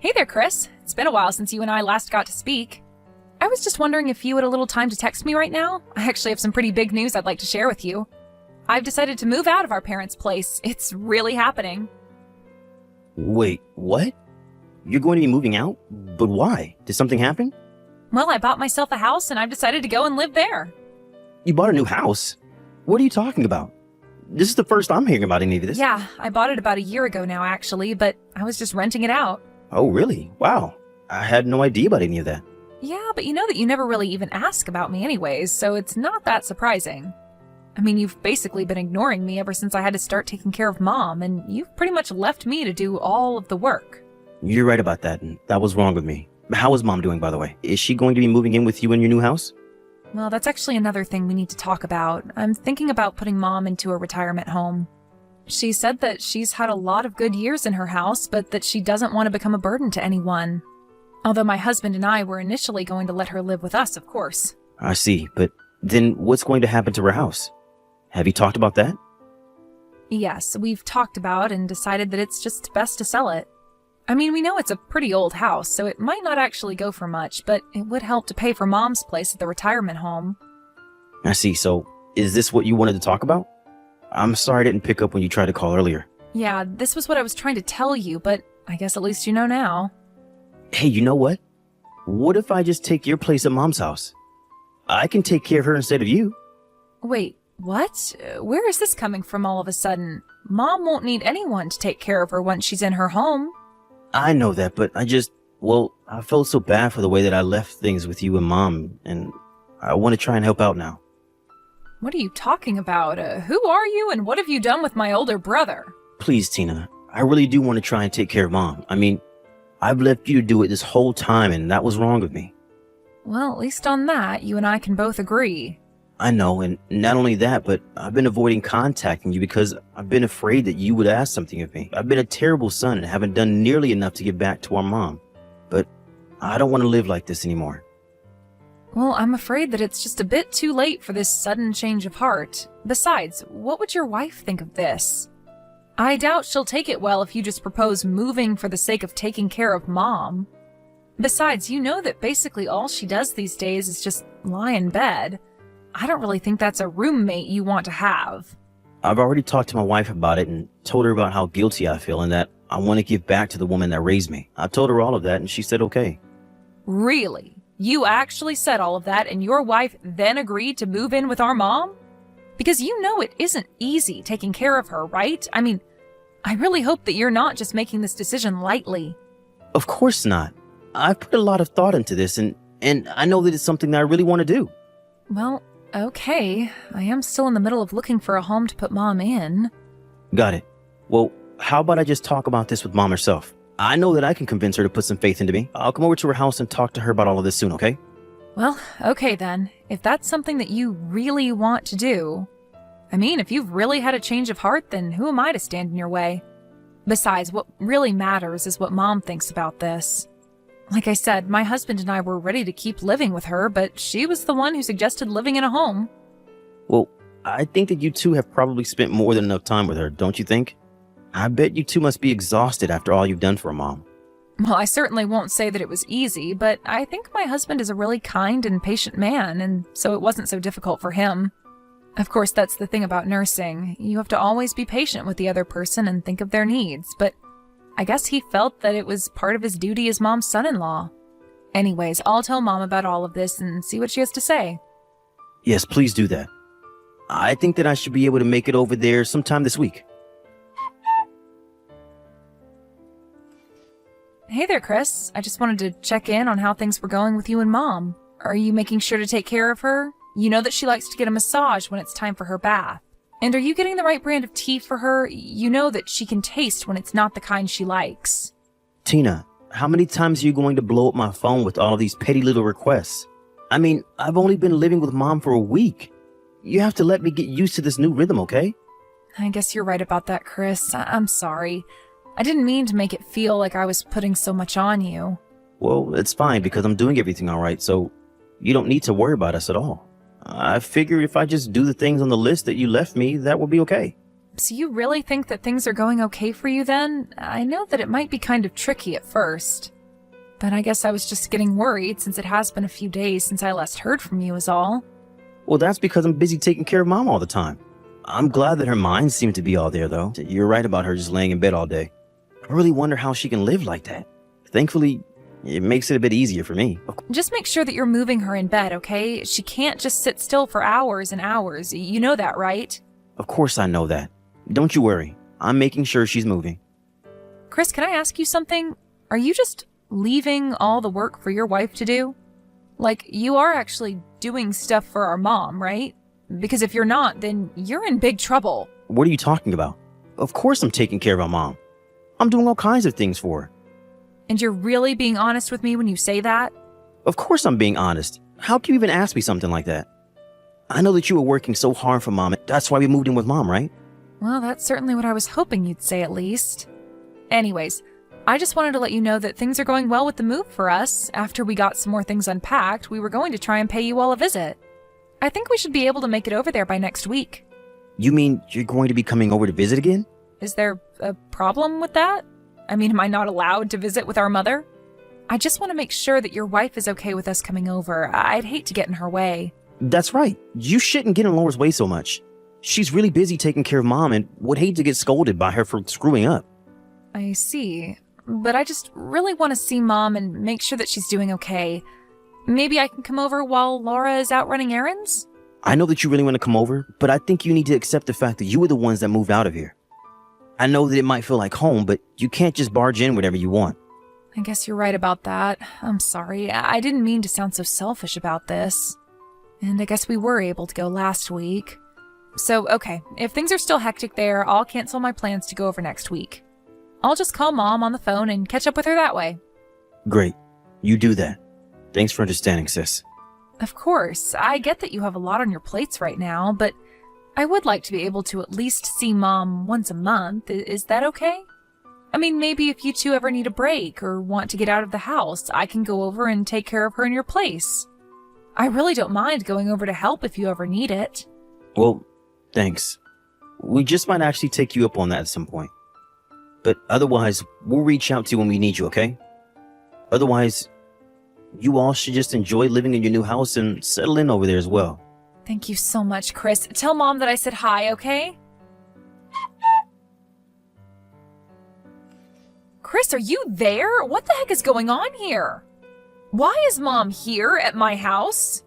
Hey there, Chris. It's been a while since you and I last got to speak. I was just wondering if you had a little time to text me right now. I actually have some pretty big news I'd like to share with you. I've decided to move out of our parents' place. It's really happening. Wait, what? You're going to be moving out? But why? Did something happen? Well, I bought myself a house and I've decided to go and live there. You bought a new house? What are you talking about? This is the first I'm hearing about any of this. Yeah, I bought it about a year ago now, actually, but I was just renting it out. Oh, really? Wow. I had no idea about any of that. Yeah, but you know that you never really even ask about me anyways, so it's not that surprising. I mean, you've basically been ignoring me ever since I had to start taking care of Mom, and you've pretty much left me to do all of the work. You're right about that, and that was wrong with me. How is Mom doing, by the way? Is she going to be moving in with you in your new house? Well, that's actually another thing we need to talk about. I'm thinking about putting Mom into a retirement home. She said that she's had a lot of good years in her house, but that she doesn't want to become a burden to anyone. Although my husband and I were initially going to let her live with us, of course. I see, but then what's going to happen to her house? Have you talked about that? Yes, we've talked about and decided that it's just best to sell it. I mean, we know it's a pretty old house, so it might not actually go for much, but it would help to pay for Mom's place at the retirement home. I see, so is this what you wanted to talk about? I'm sorry I didn't pick up when you tried to call earlier. Yeah, this was what I was trying to tell you, but I guess at least you know now. Hey, you know what? What if I just take your place at Mom's house? I can take care of her instead of you. Wait, what? Where is this coming from all of a sudden? Mom won't need anyone to take care of her once she's in her home. I know that, but I felt so bad for the way that I left things with you and Mom, and I want to try and help out now. What are you talking about? Who are you and what have you done with my older brother? Please, Tina, I really do want to try and take care of Mom. I mean, I've left you to do it this whole time, and that was wrong with me. Well, at least on that, you and I can both agree. I know, and not only that, but I've been avoiding contacting you because I've been afraid that you would ask something of me. I've been a terrible son and haven't done nearly enough to give back to our mom. But I don't want to live like this anymore. Well, I'm afraid that it's just a bit too late for this sudden change of heart. Besides, what would your wife think of this? I doubt she'll take it well if you just propose moving for the sake of taking care of Mom. Besides, you know that basically all she does these days is just lie in bed. I don't really think that's a roommate you want to have. I've already talked to my wife about it and told her about how guilty I feel and that I want to give back to the woman that raised me. I told her all of that and she said okay. Really? You actually said all of that and your wife then agreed to move in with our mom? Because you know it isn't easy taking care of her, right? I mean, I really hope that you're not just making this decision lightly. Of course not. I've put a lot of thought into this and I know that it's something that I really want to do. Well, okay. I am still in the middle of looking for a home to put Mom in. Got it. Well, how about I just talk about this with Mom herself? I know that I can convince her to put some faith into me. I'll come over to her house and talk to her about all of this soon, okay? Well, okay then. If that's something that you really want to do. I mean, if you've really had a change of heart, then who am I to stand in your way? Besides, what really matters is what Mom thinks about this. Like I said, my husband and I were ready to keep living with her, but she was the one who suggested living in a home. Well, I think that you two have probably spent more than enough time with her, don't you think? I bet you two must be exhausted after all you've done for a mom. Well, I certainly won't say that it was easy, but I think my husband is a really kind and patient man, and so it wasn't so difficult for him. Of course, that's the thing about nursing. You have to always be patient with the other person and think of their needs, but I guess he felt that it was part of his duty as Mom's son-in-law. Anyways, I'll tell Mom about all of this and see what she has to say. Yes, please do that. I think that I should be able to make it over there sometime this week. Hey there, Chris. I just wanted to check in on how things were going with you and Mom. Are you making sure to take care of her? You know that she likes to get a massage when it's time for her bath. And are you getting the right brand of tea for her? You know that she can taste when it's not the kind she likes. Tina, how many times are you going to blow up my phone with all of these petty little requests? I mean, I've only been living with Mom for a week. You have to let me get used to this new rhythm, okay? I guess you're right about that, Chris. I'm sorry. I didn't mean to make it feel like I was putting so much on you. Well, it's fine because I'm doing everything all right, so you don't need to worry about us at all. I figure if I just do the things on the list that you left me, that will be okay. So you really think that things are going okay for you then? I know that it might be kind of tricky at first. But I guess I was just getting worried since it has been a few days since I last heard from you is all. Well, that's because I'm busy taking care of Mom all the time. I'm glad that her mind seemed to be all there, though. You're right about her just laying in bed all day. I really wonder how she can live like that. Thankfully, it makes it a bit easier for me. Just make sure that you're moving her in bed, okay? She can't just sit still for hours and hours. You know that, right? Of course I know that. Don't you worry. I'm making sure she's moving. Chris, can I ask you something? Are you just leaving all the work for your wife to do? Like, you are actually doing stuff for our mom, right? Because if you're not, then you're in big trouble. What are you talking about? Of course I'm taking care of our mom. I'm doing all kinds of things for her. And you're really being honest with me when you say that? Of course I'm being honest. How can you even ask me something like that? I know that you were working so hard for Mom. That's why we moved in with Mom, right? Well, that's certainly what I was hoping you'd say at least. Anyways, I just wanted to let you know that things are going well with the move for us. After we got some more things unpacked, we were going to try and pay you all a visit. I think we should be able to make it over there by next week. You mean you're going to be coming over to visit again? Is there a problem with that? I mean, am I not allowed to visit with our mother? I just want to make sure that your wife is okay with us coming over. I'd hate to get in her way. That's right. You shouldn't get in Laura's way so much. She's really busy taking care of Mom and would hate to get scolded by her for screwing up. I see. But I just really want to see Mom and make sure that she's doing okay. Maybe I can come over while Laura is out running errands? I know that you really want to come over, but I think you need to accept the fact that you were the ones that moved out of here. I know that it might feel like home, but you can't just barge in whatever you want. I guess you're right about that. I'm sorry. I didn't mean to sound so selfish about this. And I guess we were able to go last week. So, okay, if things are still hectic there, I'll cancel my plans to go over next week. I'll just call Mom on the phone and catch up with her that way. Great. You do that. Thanks for understanding, sis. Of course, I get that you have a lot on your plates right now, but I would like to be able to at least see Mom once a month. Is that okay? I mean, maybe if you two ever need a break or want to get out of the house, I can go over and take care of her in your place. I really don't mind going over to help if you ever need it. Well, thanks. We just might actually take you up on that at some point. But otherwise, we'll reach out to you when we need you, okay? Otherwise, you all should just enjoy living in your new house and settle in over there as well. Thank you so much, Chris. Tell Mom that I said hi, okay? Chris, are you there? What the heck is going on here? Why is Mom here at my house?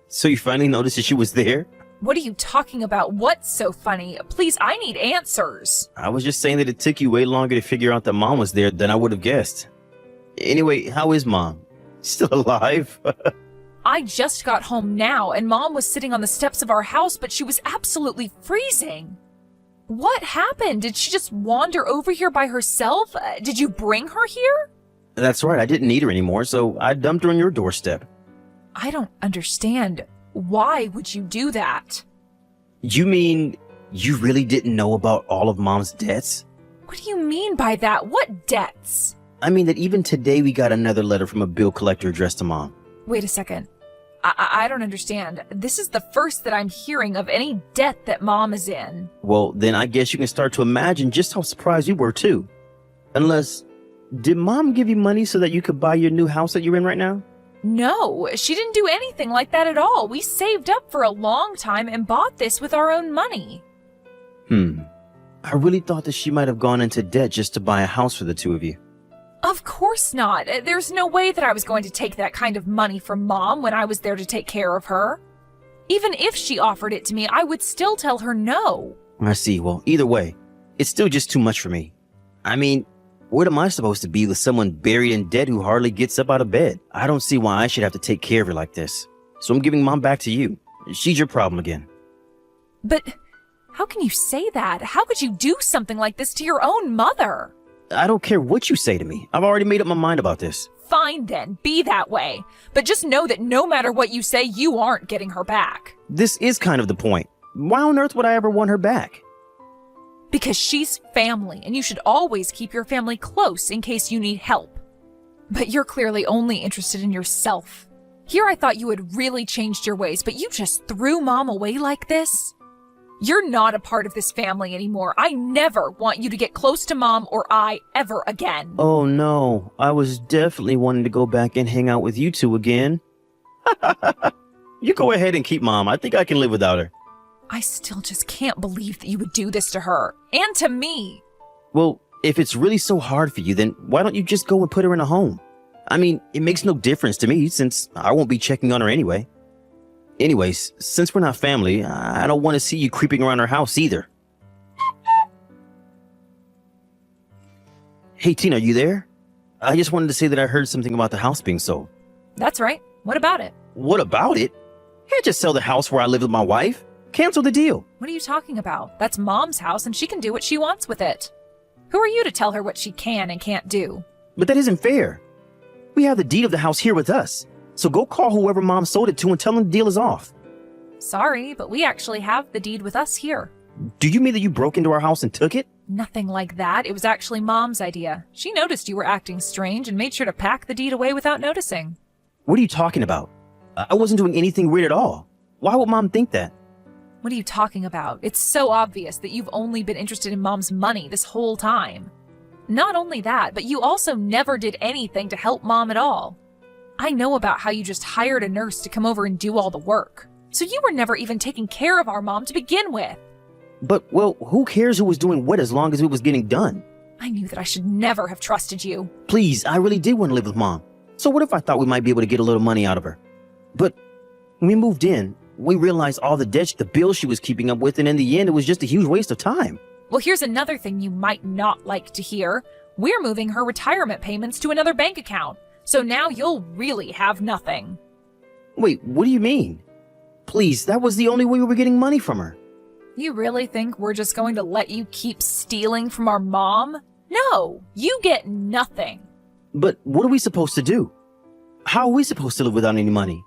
So you finally noticed that she was there? What are you talking about? What's so funny? Please, I need answers. I was just saying that it took you way longer to figure out that Mom was there than I would have guessed. Anyway, how is Mom? Still alive? I just got home now, and Mom was sitting on the steps of our house, but she was absolutely freezing. What happened? Did she just wander over here by herself? Did you bring her here? That's right, I didn't need her anymore, so I dumped her on your doorstep. I don't understand. Why would you do that? You mean you really didn't know about all of Mom's debts? What do you mean by that? What debts? I mean that even today we got another letter from a bill collector addressed to Mom. Wait a second. I don't understand. This is the first that I'm hearing of any debt that Mom is in. Well, then I guess you can start to imagine just how surprised you were too. Unless, did Mom give you money so that you could buy your new house that you're in right now? No, she didn't do anything like that at all. We saved up for a long time and bought this with our own money. I really thought that she might have gone into debt just to buy a house for the two of you. Of course not. There's no way that I was going to take that kind of money from Mom when I was there to take care of her. Even if she offered it to me, I would still tell her no. I see. Well, either way, it's still just too much for me. I mean, what am I supposed to be with someone buried in debt who hardly gets up out of bed? I don't see why I should have to take care of her like this. So I'm giving Mom back to you. She's your problem again. But how can you say that? How could you do something like this to your own mother? I don't care what you say to me. I've already made up my mind about this. Fine then, be that way. But just know that no matter what you say, you aren't getting her back. This is kind of the point. Why on earth would I ever want her back? Because she's family, and you should always keep your family close in case you need help. But you're clearly only interested in yourself. Here I thought you had really changed your ways, but you just threw Mom away like this? You're not a part of this family anymore. I never want you to get close to Mom or I ever again. Oh no, I was definitely wanting to go back and hang out with you two again. You go ahead and keep Mom. I think I can live without her. I still just can't believe that you would do this to her. And to me. Well, if it's really so hard for you, then why don't you just go and put her in a home? I mean, it makes no difference to me since I won't be checking on her anyway. Anyways, since we're not family, I don't want to see you creeping around our house either. Hey, Tina, are you there? I just wanted to say that I heard something about the house being sold. That's right. What about it? What about it? Can't just sell the house where I live with my wife. Cancel the deal. What are you talking about? That's Mom's house and she can do what she wants with it. Who are you to tell her what she can and can't do? But that isn't fair. We have the deed of the house here with us. So go call whoever Mom sold it to and tell them the deal is off. Sorry, but we actually have the deed with us here. Do you mean that you broke into our house and took it? Nothing like that. It was actually Mom's idea. She noticed you were acting strange and made sure to pack the deed away without noticing. What are you talking about? I wasn't doing anything weird at all. Why would Mom think that? What are you talking about? It's so obvious that you've only been interested in Mom's money this whole time. Not only that, but you also never did anything to help Mom at all. I know about how you just hired a nurse to come over and do all the work. So you were never even taking care of our mom to begin with. But, well, who cares who was doing what as long as it was getting done? I knew that I should never have trusted you. Please, I really did want to live with Mom. So what if I thought we might be able to get a little money out of her? But when we moved in, we realized all the debts, the bills she was keeping up with, and in the end, it was just a huge waste of time. Well, here's another thing you might not like to hear. We're moving her retirement payments to another bank account. So now you'll really have nothing. Wait, what do you mean? Please, that was the only way we were getting money from her. You really think we're just going to let you keep stealing from our mom? No, you get nothing. But what are we supposed to do? How are we supposed to live without any money?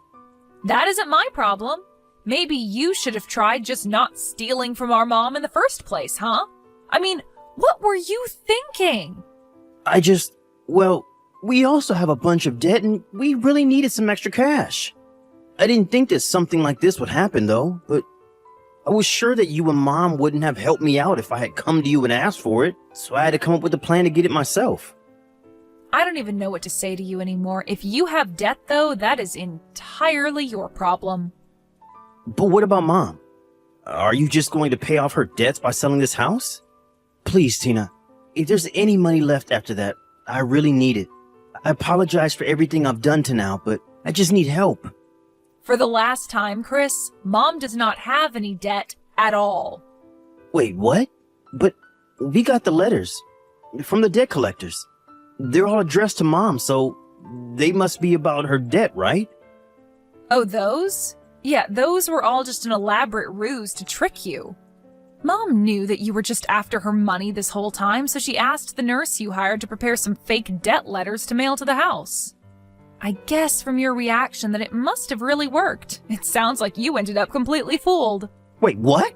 That isn't my problem. Maybe you should have tried just not stealing from our mom in the first place, huh? I mean, what were you thinking? Well, we also have a bunch of debt and we really needed some extra cash. I didn't think that something like this would happen though, but I was sure that you and Mom wouldn't have helped me out if I had come to you and asked for it, so I had to come up with a plan to get it myself. I don't even know what to say to you anymore. If you have debt though, that is entirely your problem. But what about Mom? Are you just going to pay off her debts by selling this house? Please, Tina, if there's any money left after that, I really need it. I apologize for everything I've done to now, but I just need help. For the last time, Chris, Mom does not have any debt at all. Wait, what? But we got the letters from the debt collectors. They're all addressed to Mom, so they must be about her debt, right? Oh, those? Yeah, those were all just an elaborate ruse to trick you. Mom knew that you were just after her money this whole time, so she asked the nurse you hired to prepare some fake debt letters to mail to the house. I guess from your reaction that it must have really worked. It sounds like you ended up completely fooled. Wait, what?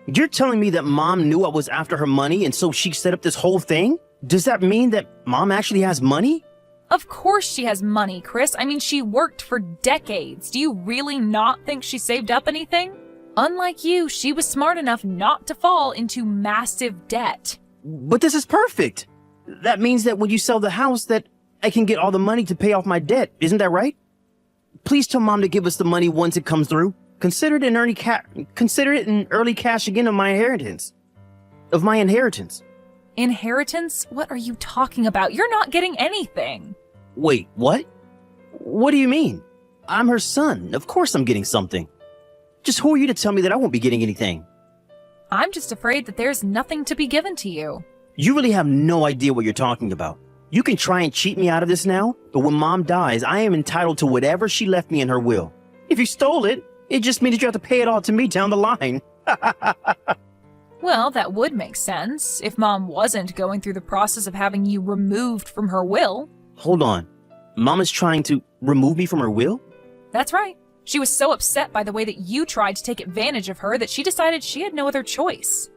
You're telling me that Mom knew I was after her money and so she set up this whole thing? Does that mean that Mom actually has money? Of course she has money, Chris. I mean, she worked for decades. Do you really not think she saved up anything? Unlike you, she was smart enough not to fall into massive debt. But this is perfect. That means that when you sell the house that I can get all the money to pay off my debt. Isn't that right? Please tell Mom to give us the money once it comes through. Consider it an early cash again of my inheritance. Inheritance? What are you talking about? You're not getting anything. Wait, what? What do you mean? I'm her son. Of course I'm getting something. Just who are you to tell me that I won't be getting anything? I'm just afraid that there's nothing to be given to you. You really have no idea what you're talking about. You can try and cheat me out of this now, but when Mom dies, I am entitled to whatever she left me in her will. If you stole it, it just means that you have to pay it all to me down the line. Well, that would make sense if Mom wasn't going through the process of having you removed from her will. Hold on. Mom is trying to remove me from her will? That's right. She was so upset by the way that you tried to take advantage of her that she decided she had no other choice.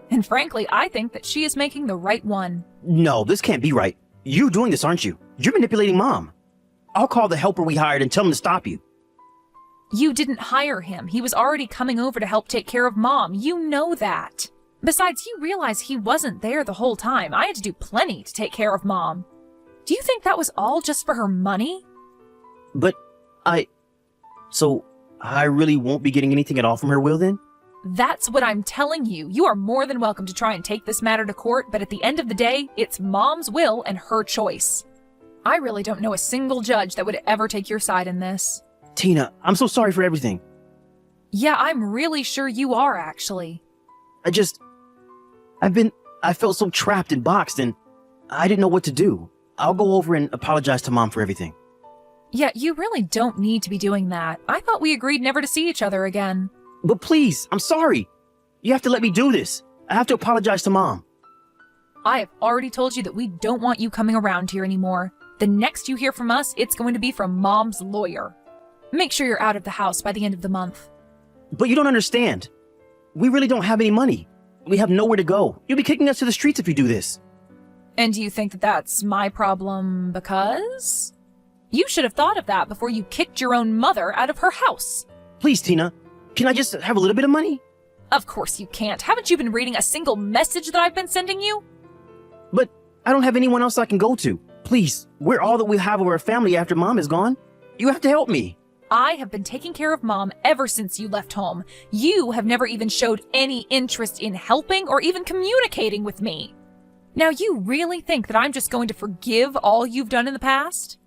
And frankly, I think that she is making the right one. No, this can't be right. You're doing this, aren't you? You're manipulating Mom. I'll call the helper we hired and tell him to stop you. You didn't hire him. He was already coming over to help take care of Mom. You know that. Besides, you realize he wasn't there the whole time. I had to do plenty to take care of Mom. Do you think that was all just for her money? But So I really won't be getting anything at all from her will then? That's what I'm telling you. You are more than welcome to try and take this matter to court, but at the end of the day, it's Mom's will and her choice. I really don't know a single judge that would ever take your side in this. Tina, I'm so sorry for everything. Yeah, I'm really sure you are, actually. I felt so trapped and boxed and I didn't know what to do. I'll go over and apologize to Mom for everything. Yeah, you really don't need to be doing that. I thought we agreed never to see each other again. But please, I'm sorry. You have to let me do this. I have to apologize to Mom. I have already told you that we don't want you coming around here anymore. The next you hear from us, it's going to be from Mom's lawyer. Make sure you're out of the house by the end of the month. But you don't understand. We really don't have any money. We have nowhere to go. You'll be kicking us to the streets if you do this. And do you think that that's my problem because? You should have thought of that before you kicked your own mother out of her house. Please, Tina. Can I just have a little bit of money? Of course you can't. Haven't you been reading a single message that I've been sending you? But I don't have anyone else I can go to. Please, we're all that we have of our family after Mom is gone. You have to help me. I have been taking care of Mom ever since you left home. You have never even showed any interest in helping or even communicating with me. Now you really think that I'm just going to forgive all you've done in the past?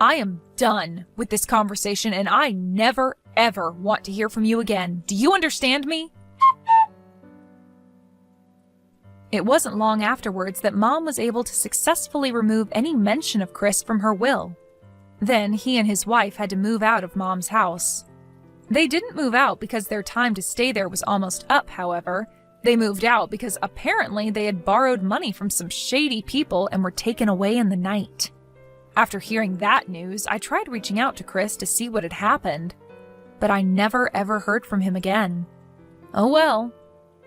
I am done with this conversation and I never, ever want to hear from you again. Do you understand me? It wasn't long afterwards that Mom was able to successfully remove any mention of Chris from her will. Then he and his wife had to move out of Mom's house. They didn't move out because their time to stay there was almost up, however. They moved out because apparently they had borrowed money from some shady people and were taken away in the night. After hearing that news, I tried reaching out to Chris to see what had happened, but I never ever heard from him again. Oh well.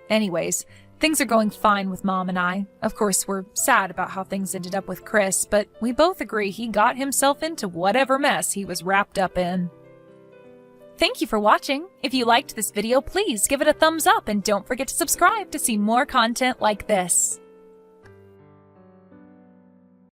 Anyways, things are going fine with Mom and I. Of course, we're sad about how things ended up with Chris, but we both agree he got himself into whatever mess he was wrapped up in. Thank you for watching. If you liked this video, please give it a thumbs up and don't forget to subscribe to see more content like this.